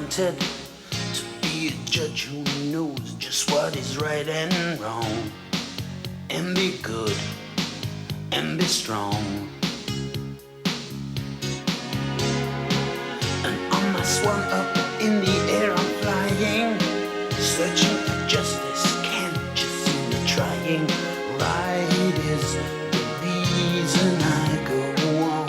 appointed to be a judge who knows just what is right and wrong, and be good and be strong. And on my swan up in the air I'm flying, searching for justice, can't you see me trying? Right is the reason I go on.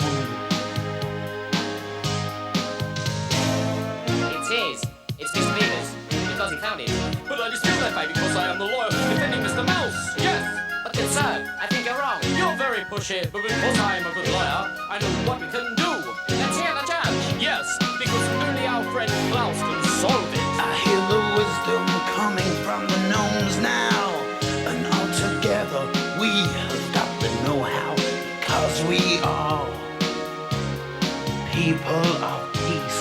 It's festivities, because he found it. But I dispute that fact because I am the lawyer who's defending Mr. Mouse. Yes, but then, sir, I think you're wrong. You're very pushy, but because I am a good lawyer, I know what we can do. Let's hear the judge. Yes, because only our friend Klaus can solve it. I hear the wisdom coming from the gnomes now, and all together we have got the know-how, because we are people of peace.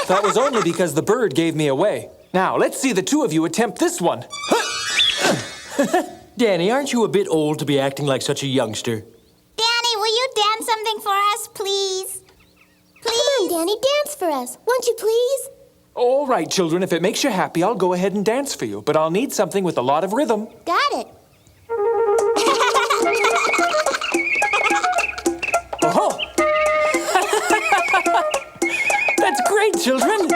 That was only because the bird gave me away. Now, let's see the two of you attempt this one. Dany, aren't you a bit old to be acting like such a youngster? Dany, will you dance something for us, please? Please? Come on, Dany, dance for us. Won't you please? All right, children, if it makes you happy, I'll go ahead and dance for you. But I'll need something with a lot of rhythm. Got it. Oh! That's great, children!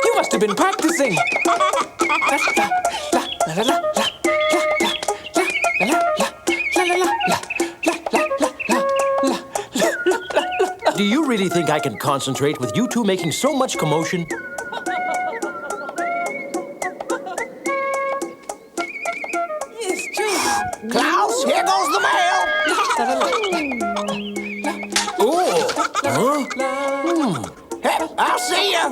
You must have been practicing! Do you really think I can concentrate with you two making so much commotion? Klaus, here goes the mail! Oh! Huh? Hey, I'll see you!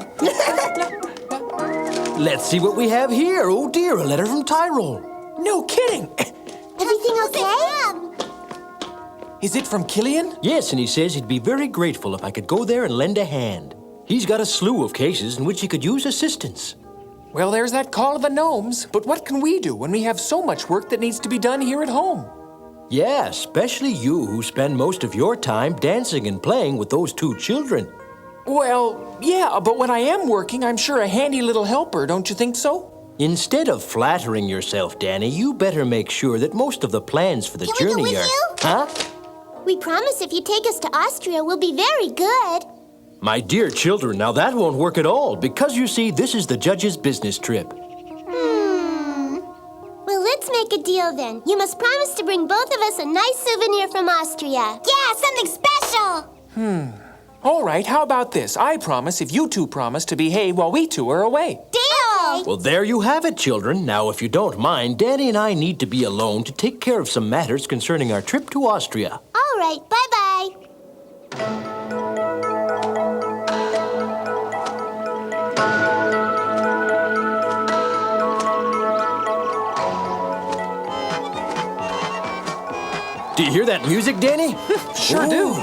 Let's see what we have here. Oh dear, a letter from Tyrol. No kidding! Everything okay? Is it from Killian? Yes, and he says he'd be very grateful if I could go there and lend a hand. He's got a slew of cases in which he could use assistance. Well, there's that call of the gnomes. But what can we do when we have so much work that needs to be done here at home? Yeah, especially you who spend most of your time dancing and playing with those two children. Well, yeah, but when I am working, I'm sure a handy little helper, don't you think so? Instead of flattering yourself, Dany, you better make sure that most of the plans for the Can we journey go with are... you? Huh? We promise if you take us to Austria, we'll be very good. My dear children, now that won't work at all, because you see, this is the judge's business trip. Well, let's make a deal then. You must promise to bring both of us a nice souvenir from Austria. Yeah, something special! All right, how about this? I promise if you two promise to behave while we two are away. Deal! Well, there you have it, children. Now, if you don't mind, Dany and I need to be alone to take care of some matters concerning our trip to Austria. All right, bye-bye. Do you hear that music, Dany? Sure do.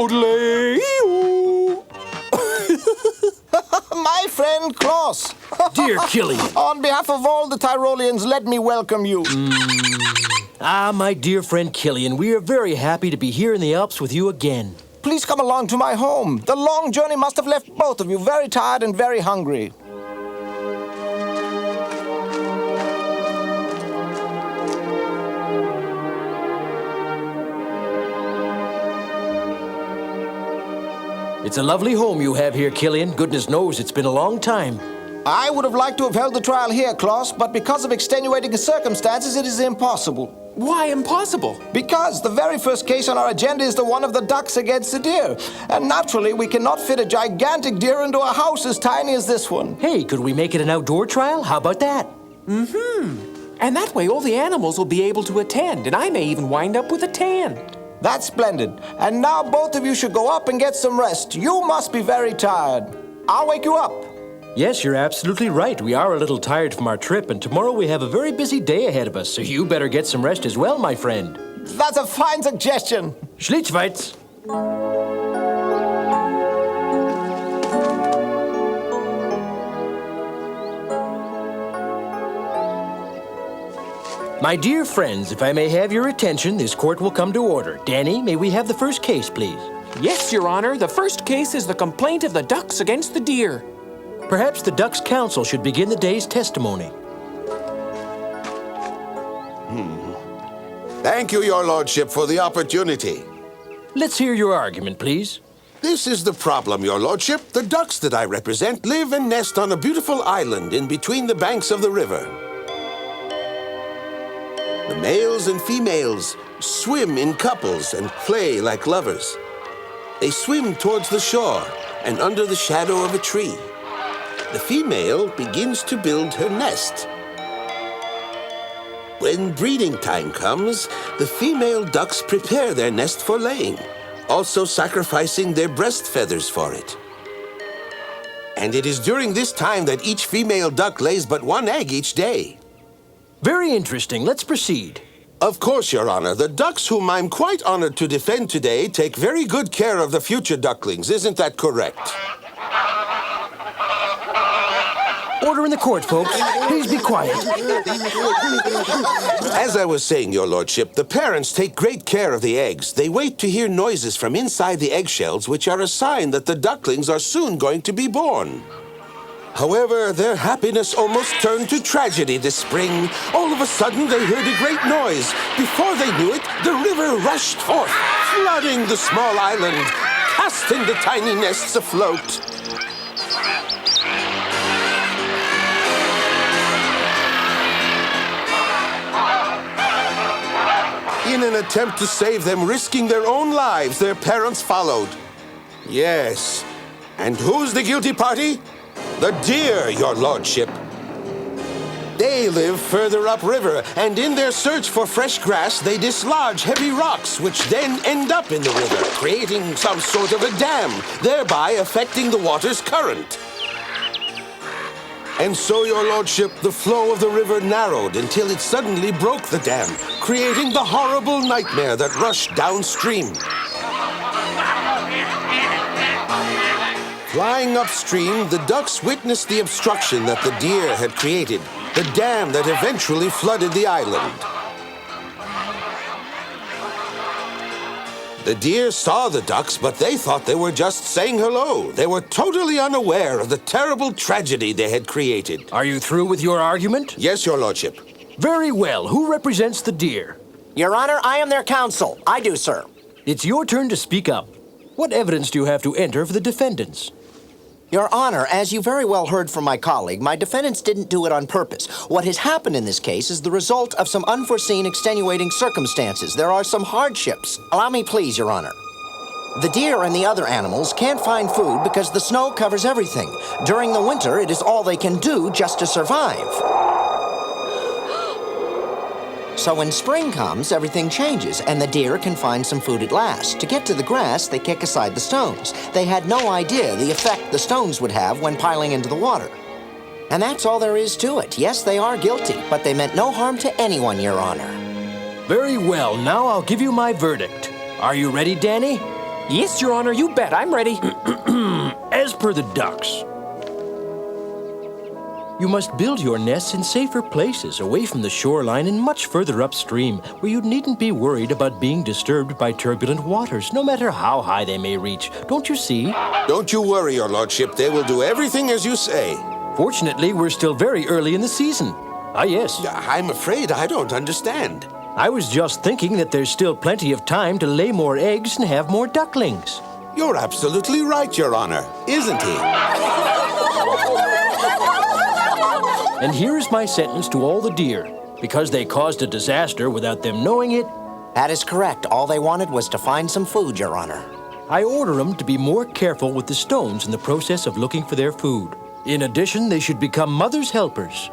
Odelay-oo. My friend Klaus. Dear Killian. On behalf of all the Tyrolians, let me welcome you. My dear friend Killian, we are very happy to be here in the Alps with you again. Please come along to my home. The long journey must have left both of you very tired and very hungry. It's a lovely home you have here, Killian. Goodness knows it's been a long time. I would have liked to have held the trial here, Klaus, but because of extenuating circumstances, it is impossible. Why impossible? Because the very first case on our agenda is the one of the ducks against the deer. And naturally, we cannot fit a gigantic deer into a house as tiny as this one. Hey, could we make it an outdoor trial? How about that? And that way all the animals will be able to attend, and I may even wind up with a tan. That's splendid. And now both of you should go up and get some rest. You must be very tired. I'll wake you up. Yes, you're absolutely right. We are a little tired from our trip, and tomorrow we have a very busy day ahead of us, so you better get some rest as well, my friend. That's a fine suggestion. Schlitzweitz. My dear friends, if I may have your attention, this court will come to order. Danny, may we have the first case, please? Yes, Your Honor. The first case is the complaint of the ducks against the deer. Perhaps the Ducks' Council should begin the day's testimony. Thank you, Your Lordship, for the opportunity. Let's hear your argument, please. This is the problem, Your Lordship. The ducks that I represent live and nest on a beautiful island in between the banks of the river. The males and females swim in couples and play like lovers. They swim towards the shore and under the shadow of a tree. The female begins to build her nest. When breeding time comes, the female ducks prepare their nest for laying, also sacrificing their breast feathers for it. And it is during this time that each female duck lays but one egg each day. Very interesting. Let's proceed. Of course, Your Honor. The ducks whom I'm quite honored to defend today take very good care of the future ducklings. Isn't that correct? Order in the court, folks. Please be quiet. As I was saying, Your Lordship, the parents take great care of the eggs. They wait to hear noises from inside the eggshells, which are a sign that the ducklings are soon going to be born. However, their happiness almost turned to tragedy this spring. All of a sudden, they heard a great noise. Before they knew it, the river rushed forth, flooding the small island, casting the tiny nests afloat. In an attempt to save them, risking their own lives, their parents followed. Yes. And who's the guilty party? The deer, Your Lordship. They live further upriver, and in their search for fresh grass, they dislodge heavy rocks, which then end up in the river, creating some sort of a dam, thereby affecting the water's current. And so, Your Lordship, the flow of the river narrowed until it suddenly broke the dam, creating the horrible nightmare that rushed downstream. Flying upstream, the ducks witnessed the obstruction that the deer had created, the dam that eventually flooded the island. The deer saw the ducks, but they thought they were just saying hello. They were totally unaware of the terrible tragedy they had created. Are you through with your argument? Yes, Your Lordship. Very well. Who represents the deer? Your Honor, I am their counsel. I do, sir. It's your turn to speak up. What evidence do you have to enter for the defendants? Your Honor, as you very well heard from my colleague, my defendants didn't do it on purpose. What has happened in this case is the result of some unforeseen extenuating circumstances. There are some hardships. Allow me, please, Your Honor. The deer and the other animals can't find food because the snow covers everything. During the winter, it is all they can do just to survive. So when spring comes, everything changes, and the deer can find some food at last. To get to the grass, they kick aside the stones. They had no idea the effect the stones would have when piling into the water. And that's all there is to it. Yes, they are guilty, but they meant no harm to anyone, Your Honor. Very well. Now I'll give you my verdict. Are you ready, Danny? Yes, Your Honor, you bet. I'm ready. As per the ducks, you must build your nests in safer places, away from the shoreline and much further upstream, where you needn't be worried about being disturbed by turbulent waters, no matter how high they may reach. Don't you see? Don't you worry, Your Lordship. They will do everything as you say. Fortunately, we're still very early in the season. Ah, yes. I'm afraid I don't understand. I was just thinking that there's still plenty of time to lay more eggs and have more ducklings. You're absolutely right, Your Honor, isn't he? And here's my sentence to all the deer. Because they caused a disaster without them knowing it, That is correct. All they wanted was to find some food, Your Honor. I order them to be more careful with the stones in the process of looking for their food. In addition, they should become mother's helpers.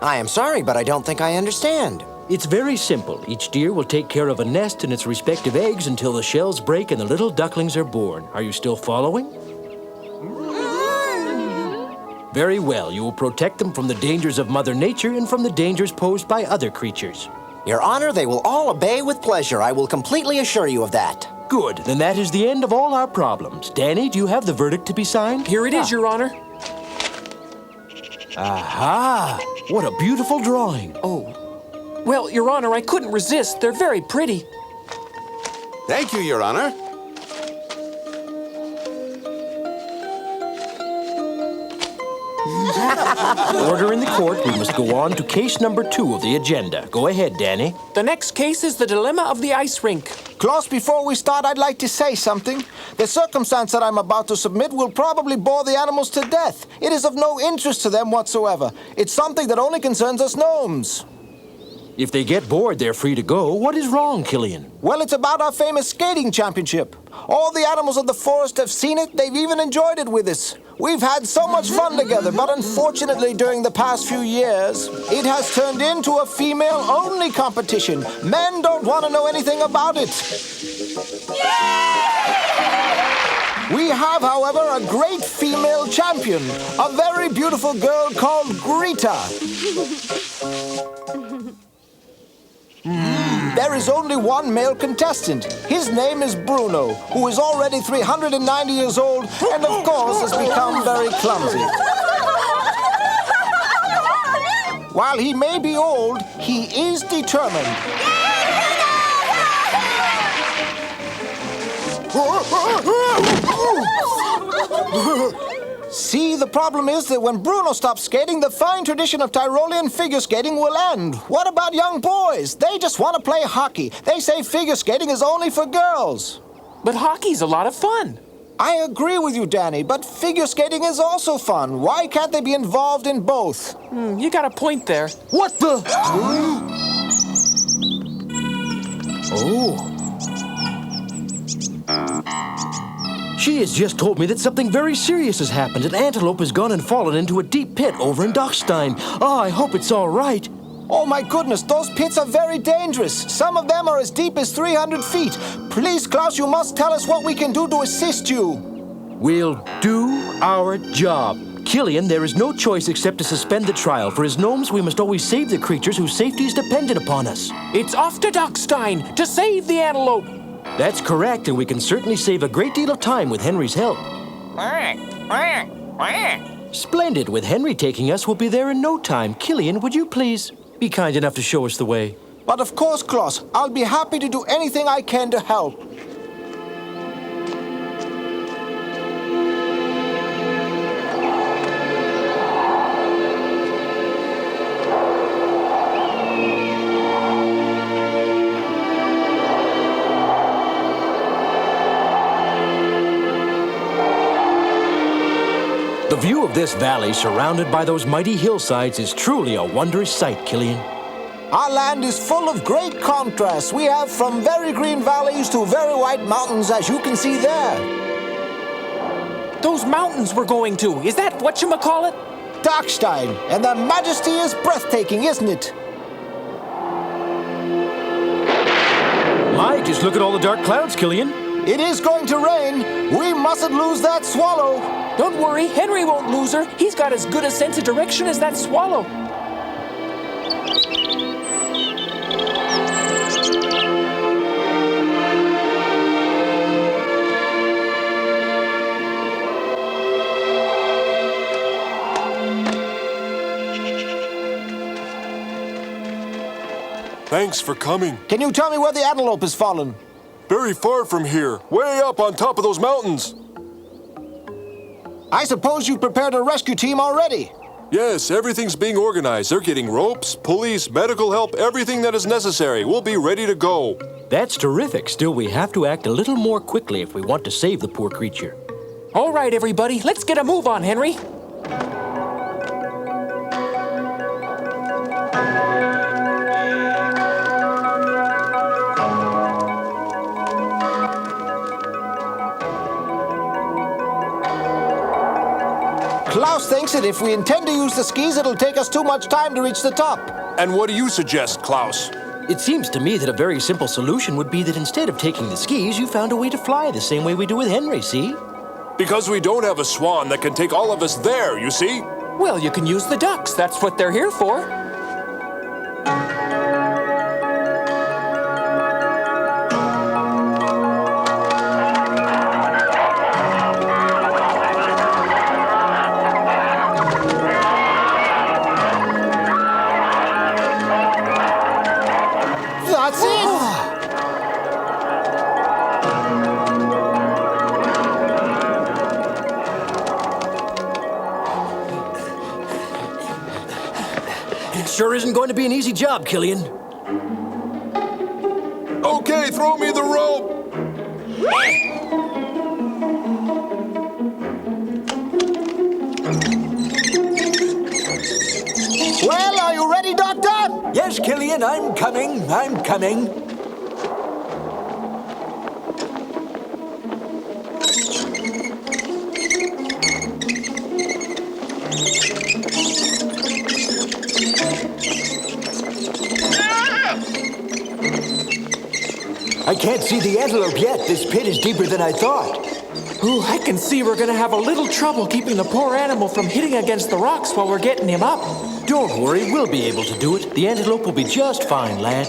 I am sorry, but I don't think I understand. It's very simple. Each deer will take care of a nest and its respective eggs until the shells break and the little ducklings are born. Are you still following? Very well. You will protect them from the dangers of Mother Nature and from the dangers posed by other creatures. Your Honor, they will all obey with pleasure. I will completely assure you of that. Good. Then that is the end of all our problems. Danny, do you have the verdict to be signed? Here it is, Your Honor. Aha! What a beautiful drawing. Oh. Well, Your Honor, I couldn't resist. They're very pretty. Thank you, Your Honor. Order in the court. We must go on to case number 2 of the agenda. Go ahead, Danny. The next case is the dilemma of the ice rink. Klaus, before we start, I'd like to say something. The circumstance that I'm about to submit will probably bore the animals to death. It is of no interest to them whatsoever. It's something that only concerns us gnomes. If they get bored, they're free to go. What is wrong, Killian? Well, it's about our famous skating championship. All the animals of the forest have seen it. They've even enjoyed it with us. We've had so much fun together, but unfortunately during the past few years, it has turned into a female-only competition. Men don't want to know anything about it. We have, however, a great female champion, a very beautiful girl called Greta. There is only one male contestant. His name is Bruno, who is already 390 years old and, of course, has become very clumsy. While he may be old, he is determined. See, the problem is that when Bruno stops skating, the fine tradition of Tyrolian figure skating will end. What about young boys? They just want to play hockey. They say figure skating is only for girls. But hockey's a lot of fun. I agree with you, Danny, but figure skating is also fun. Why can't they be involved in both? You got a point there. What the? Oh. She has just told me that something very serious has happened. An antelope has gone and fallen into a deep pit over in Dockstein. Oh, I hope it's all right. Oh, my goodness, those pits are very dangerous. Some of them are as deep as 300 feet. Please, Klaus, you must tell us what we can do to assist you. We'll do our job. Killian, there is no choice except to suspend the trial. For as gnomes, we must always save the creatures whose safety is dependent upon us. It's off to Dockstein to save the antelope. That's correct, and we can certainly save a great deal of time with Henry's help. Splendid. With Henry taking us, we'll be there in no time. Killian, would you please be kind enough to show us the way? But of course, Klaus, I'll be happy to do anything I can to help. The view of this valley, surrounded by those mighty hillsides, is truly a wondrous sight, Killian. Our land is full of great contrasts. We have from very green valleys to very white mountains, as you can see there. Those mountains we're going to, is that whatchamacallit? Dockstein, and the majesty is breathtaking, isn't it? My, just look at all the dark clouds, Killian. It is going to rain. We mustn't lose that swallow. Don't worry, Henry won't lose her. He's got as good a sense of direction as that swallow. Thanks for coming. Can you tell me where the antelope has fallen? Very far from here, way up on top of those mountains. I suppose you prepared a rescue team already. Yes, everything's being organized. They're getting ropes, pulleys, medical help, everything that is necessary. We'll be ready to go. That's terrific. Still, we have to act a little more quickly if we want to save the poor creature. All right, everybody, let's get a move on, Henry. Klaus thinks that if we intend to use the skis, it'll take us too much time to reach the top. And what do you suggest, Klaus? It seems to me that a very simple solution would be that instead of taking the skis, you found a way to fly the same way we do with Henry, see? Because we don't have a swan that can take all of us there, you see? Well, you can use the ducks. That's what they're here for. That's it! It sure isn't going to be an easy job, Killian. Okay, throw me the rope. Well, are you ready, Doctor? Yes, Killian, I'm coming. I can't see the antelope yet. This pit is deeper than I thought. Ooh, I can see we're gonna have a little trouble keeping the poor animal from hitting against the rocks while we're getting him up. Don't worry, we'll be able to do it. The antelope will be just fine, lad.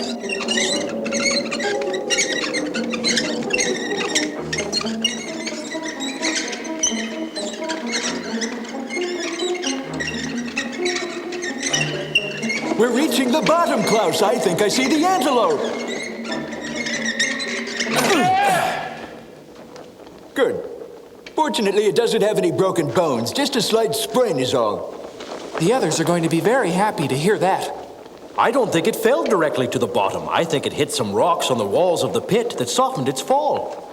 We're reaching the bottom, Klaus. I think I see the antelope. Good. Fortunately, it doesn't have any broken bones. Just a slight sprain is all. The others are going to be very happy to hear that. I don't think it fell directly to the bottom. I think it hit some rocks on the walls of the pit that softened its fall.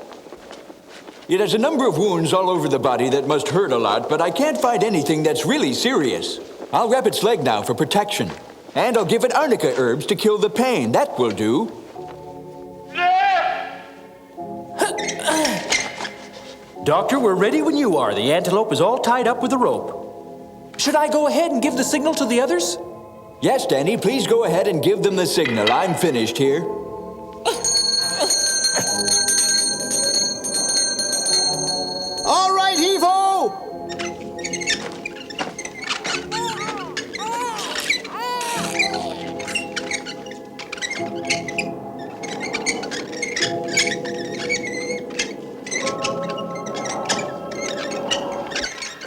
It has a number of wounds all over the body that must hurt a lot, but I can't find anything that's really serious. I'll wrap its leg now for protection. And I'll give it arnica herbs to kill the pain. That will do. Doctor, we're ready when you are. The antelope is all tied up with a rope. Should I go ahead and give the signal to the others? Yes, Danny, please go ahead and give them the signal. I'm finished here. All right, heave-ho!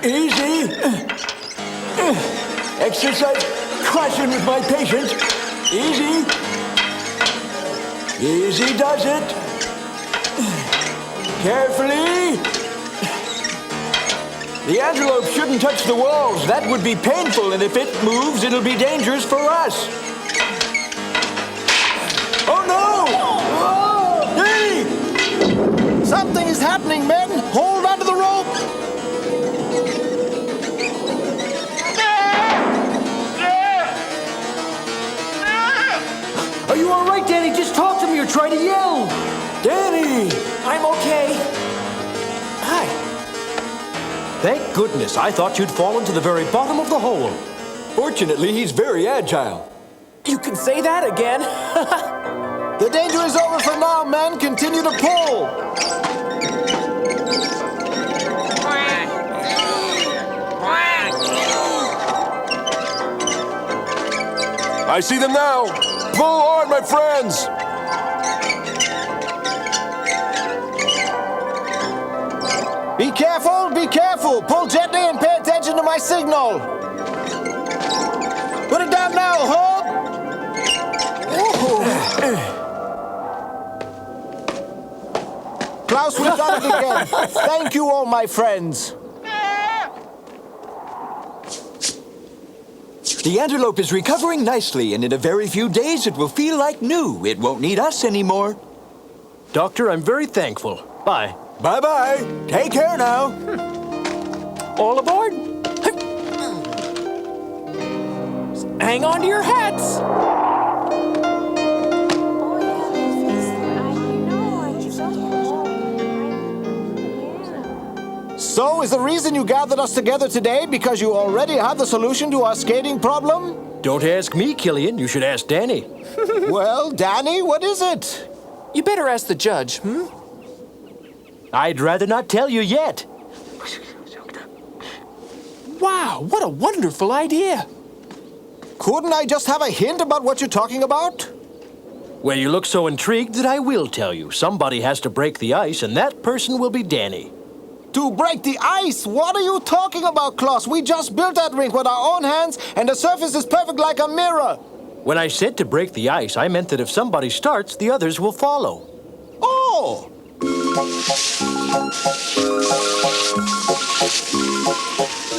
Easy. Exercise caution with my patient. Easy. Easy does it. Carefully. The antelope shouldn't touch the walls. That would be painful, and if it moves, it'll be dangerous for us. Oh, no! Oh, hey! Something is happening, men! Hold onto the rope! Are you all right, Danny? Just talk to me or try to yell. Danny! I'm okay. Hi. Thank goodness. I thought you'd fallen to the very bottom of the hole. Fortunately, he's very agile. You can say that again. The danger is over for now, men. Continue to pull. I see them now. Pull on, my friends. Be careful, be careful. Pull gently and pay attention to my signal. Put it down now, Hope. Klaus, we've done it again. Thank you all, my friends. The antelope is recovering nicely, and in a very few days it will feel like new. It won't need us anymore. Doctor, I'm very thankful. Bye. Bye-bye. Take care now. All aboard! Hang on to your hats! So, is the reason you gathered us together today because you already have the solution to our skating problem? Don't ask me, Killian. You should ask Dany. Well, Dany, what is it? You better ask the judge, I'd rather not tell you yet. Wow, what a wonderful idea! Couldn't I just have a hint about what you're talking about? Well, you look so intrigued that I will tell you. Somebody has to break the ice, and that person will be Dany. To break the ice? What are you talking about, Klaus? We just built that rink with our own hands, and the surface is perfect like a mirror. When I said to break the ice, I meant that if somebody starts, the others will follow. Oh!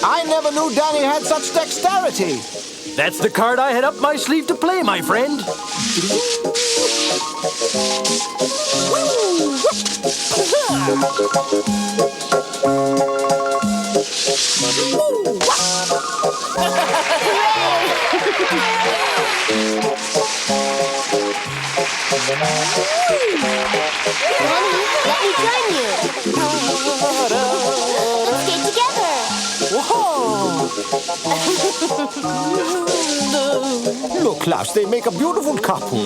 I never knew Dany had such dexterity. That's the card I had up my sleeve to play, my friend. Dany, let me join you. Let's get together. Look, Klaus, they make a beautiful couple.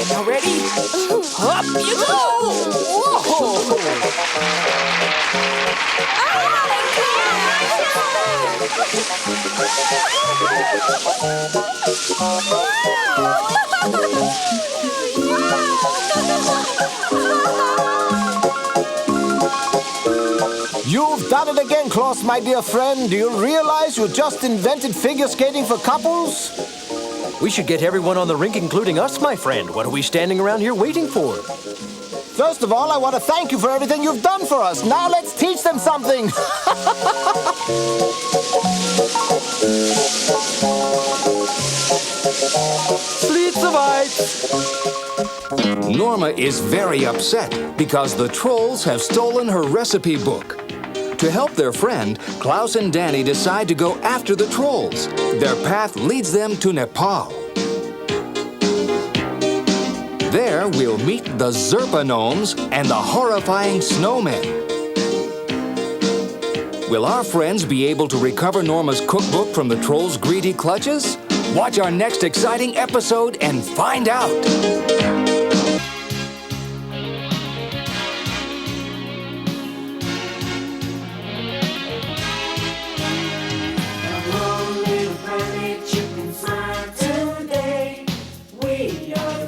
Now ready? Up you go! You've done it again, Klaus, my dear friend. Do you realize you just invented figure skating for couples? We should get everyone on the rink, including us, my friend. What are we standing around here waiting for? First of all, I want to thank you for everything you've done for us. Now let's teach them something. Slits of ice! Norma is very upset because the trolls have stolen her recipe book. To help their friend, Klaus and Dany decide to go after the trolls. Their path leads them to Nepal. There, we'll meet the Zerpa Gnomes and the horrifying snowmen. Will our friends be able to recover Norma's cookbook from the trolls' greedy clutches? Watch our next exciting episode and find out.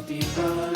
People